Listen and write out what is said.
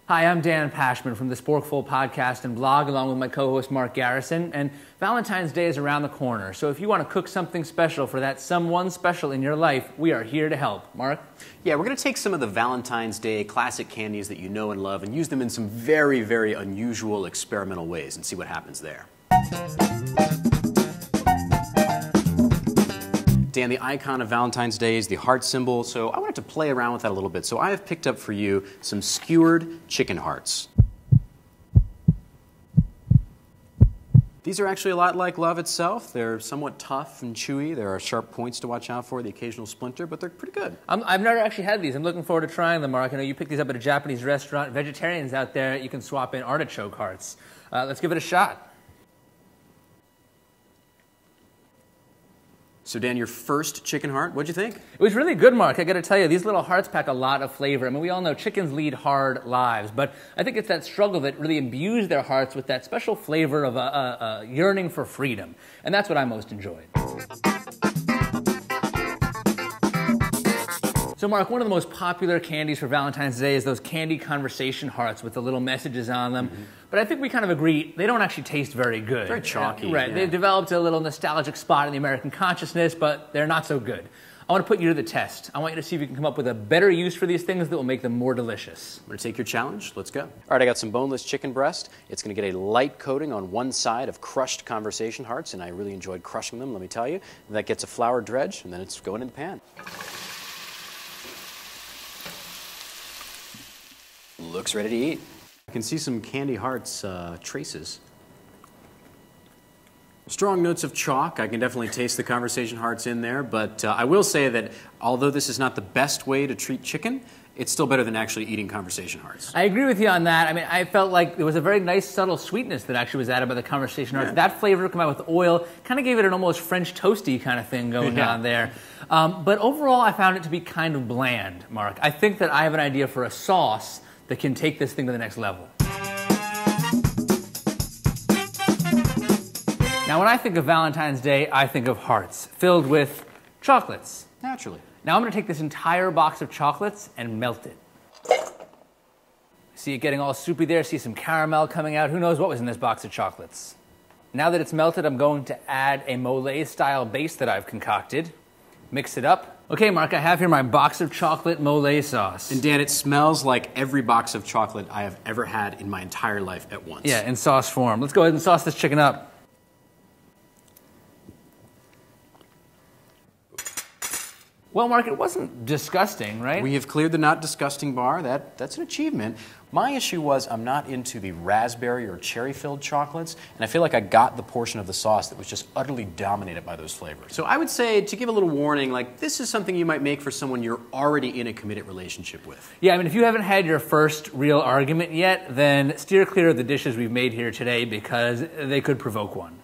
Hi, I'm Dan Pashman from the Sporkful podcast and blog, along with my co-host Mark Garrison, and Valentine's Day is around the corner, so if you want to cook something special for that someone special in your life, we are here to help. Mark? Yeah, we're going to take some of the Valentine's Day classic candies that you know and love and use them in some very, very unusual experimental ways and see what happens there. Dan, the icon of Valentine's Day is the heart symbol, so I wanted to play around with that a little bit. So I have picked up for you some skewered chicken hearts. These are actually a lot like love itself. They're somewhat tough and chewy. There are sharp points to watch out for, the occasional splinter, but they're pretty good. I've never actually had these. I'm looking forward to trying them, Mark. I know you picked these up at a Japanese restaurant. Vegetarians out there, you can swap in artichoke hearts. Let's give it a shot. So Dan, your first chicken heart, what'd you think? It was really good, Mark. I got to tell you, these little hearts pack a lot of flavor. I mean, we all know chickens lead hard lives, but I think it's that struggle that really imbues their hearts with that special flavor of a yearning for freedom. And that's what I most enjoyed. So Mark, one of the most popular candies for Valentine's Day is those candy conversation hearts with the little messages on them. Mm-hmm. But I think we kind of agree, they don't actually taste very good. Very chalky. Right, yeah. They've developed a little nostalgic spot in the American consciousness, but they're not so good. I want to put you to the test. I want you to see if you can come up with a better use for these things that will make them more delicious. I'm going to take your challenge. Let's go. All right, I got some boneless chicken breast. It's going to get a light coating on one side of crushed conversation hearts, and I really enjoyed crushing them, let me tell you. And that gets a flour dredge, and then it's going in the pan. Looks ready to eat. I can see some candy hearts traces. Strong notes of chalk. I can definitely taste the conversation hearts in there, but I will say that although this is not the best way to treat chicken, it's still better than actually eating conversation hearts. I agree with you on that. I mean, I felt like there was a very nice subtle sweetness that actually was added by the conversation hearts. Yeah. That flavor combined with oil kind of gave it an almost French toasty kind of thing going on there. But overall, I found it to be kind of bland, Mark. I think that I have an idea for a sauce that can take this thing to the next level. Now, when I think of Valentine's Day, I think of hearts filled with chocolates. Naturally. Now, I'm going to take this entire box of chocolates and melt it. See it getting all soupy there, see some caramel coming out. Who knows what was in this box of chocolates? Now that it's melted, I'm going to add a mole-style base that I've concocted. Mix it up. Okay, Mark, I have here my box of chocolate mole sauce. And Dan, it smells like every box of chocolate I have ever had in my entire life at once. Yeah, in sauce form. Let's go ahead and sauce this chicken up. Well, Mark, it wasn't disgusting, right? We have cleared the not disgusting bar. That's an achievement. My issue was I'm not into the raspberry or cherry-filled chocolates, and I feel like I got the portion of the sauce that was just utterly dominated by those flavors. So I would say, to give a little warning, like this is something you might make for someone you're already in a committed relationship with. Yeah, I mean, if you haven't had your first real argument yet, then steer clear of the dishes we've made here today because they could provoke one.